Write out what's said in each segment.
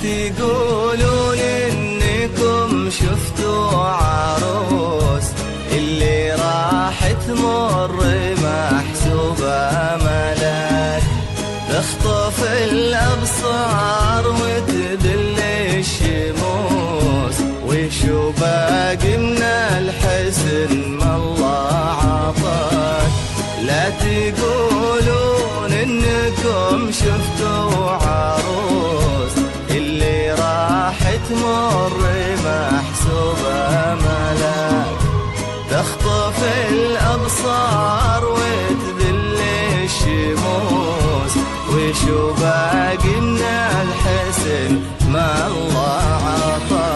تقولون انكم شفتوا عروس اللي راح تمر محسوبة ملاك، تخطف الابصار وتدل الشموس، وشو باقي من الحسن ما الله عطاك. لا تقولون انكم شفتوا عروس اللي راح تمر محسوبة ملاك، تخطف الابصار وتذل الشموس، وشو باقي من الحسن ما الله عطاك.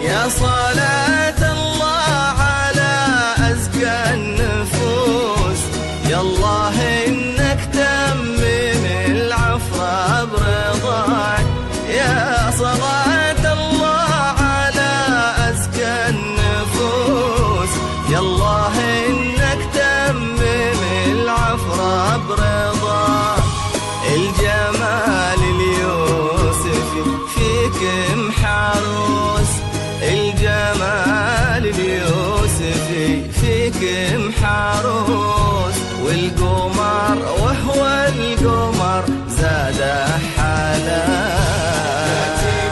يا صلاة الله على أزكى النفوس، يا الله إنك تمم العفو برضاك. يا صلاة الله على أزكى النفوس، يا الله إنك تمم العفو برضاك. الجمال اليوسفي فيك محروس، الجمال اليوسفي فيك محروس، والقمر وهو القمر زاد حلاك.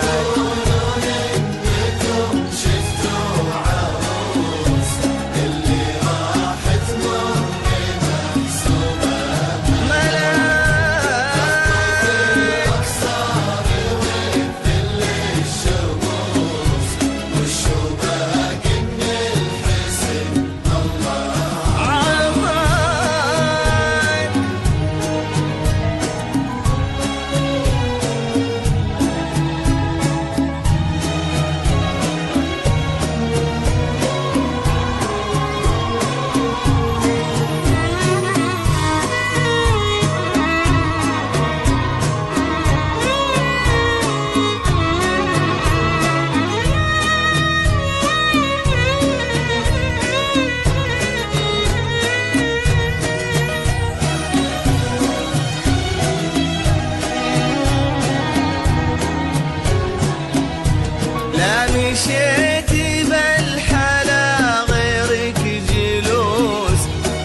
تقولون انكم شفتوا عروس اللي راح تمر محسوبة ملاك، اكسر وتذل الشموس، وشو باقي من الحسن الله عطاك. لا مشيتي بالحلا غيرك جلوس،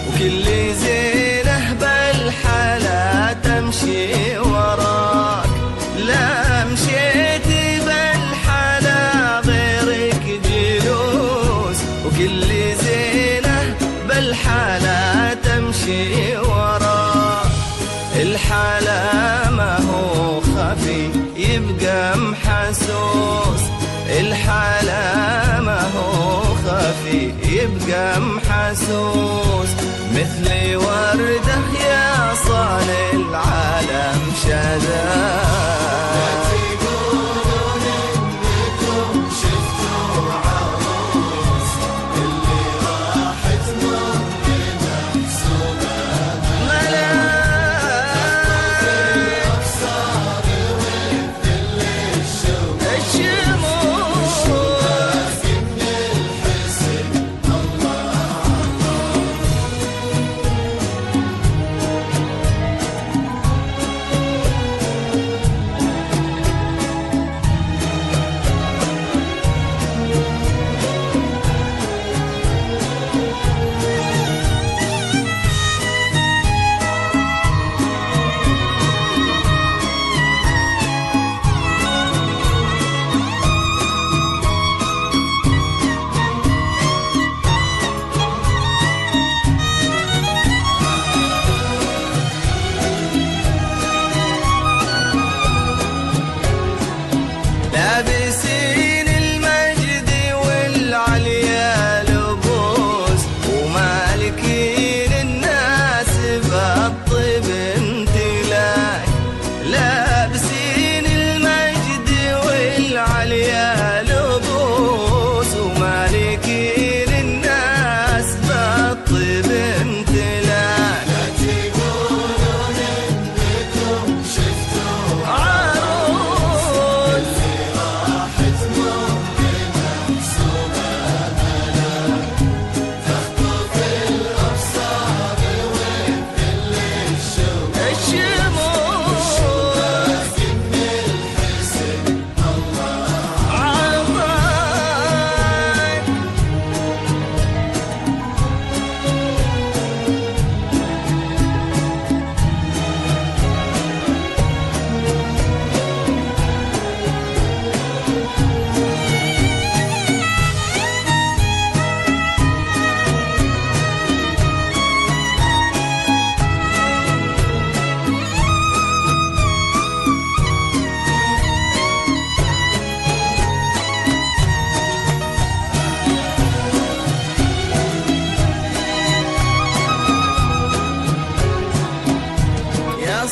وكل زينه بالحلا تمشي وراك. لا مشيتي بالحلا غيرك جلوس، وكل زينه بالحلا تمشي وراك. الحلا ما هو خفي يبقى محسوس، الحلا ما هو خفي يبقى محسوس، مثل وردة يا صانع العالم شذاك. تقولون انكم شفتوا عروس اللي راح تمر محسوبة ملاك، اكسر وتذل الشموس، باقي من الحسن الله عطاك.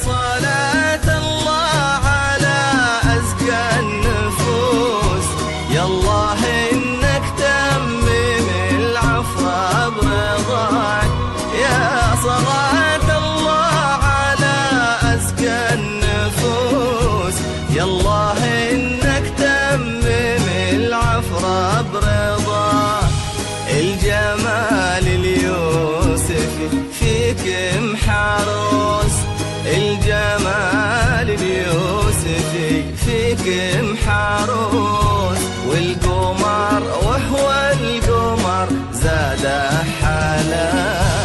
صلاة الله على أزكى النفوس، يالله إنك تمم العفو برضاك. يا صلاة الله على أزكى النفوس، يالله إنك تمم العفو برضاك. الجمال اليوسفي فيك محروس، الجمال اليوسفي فيك محروس. والقمر وهو القمر زاد حلاوة.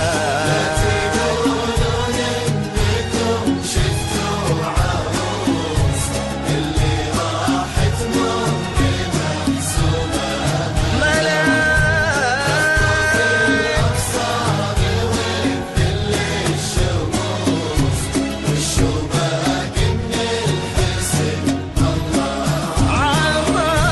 تقولون انكم شفتوا عروس اللي راحت ممكن محسوبة أقصار وبكل الشموس، والشباك من الحسن الله عطاك.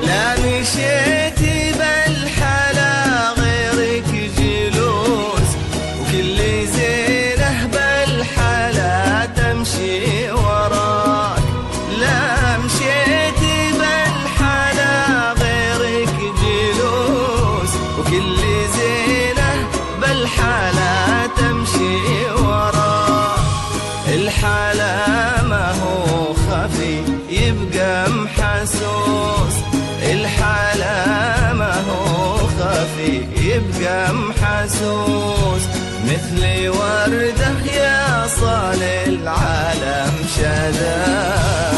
لا مشيتي بالحلا غيرك جلوس، وكل زينه بالحلا تمشي وراك. لا مشيتي بالحلا غيرك جلوس، وكل زينه بالحلا تمشي وراك. الحلا ما هو خفي يبقى محسوس، الحلا ما هو خفي يبقى محسوس. مثل وردة يا صال العالم شذا.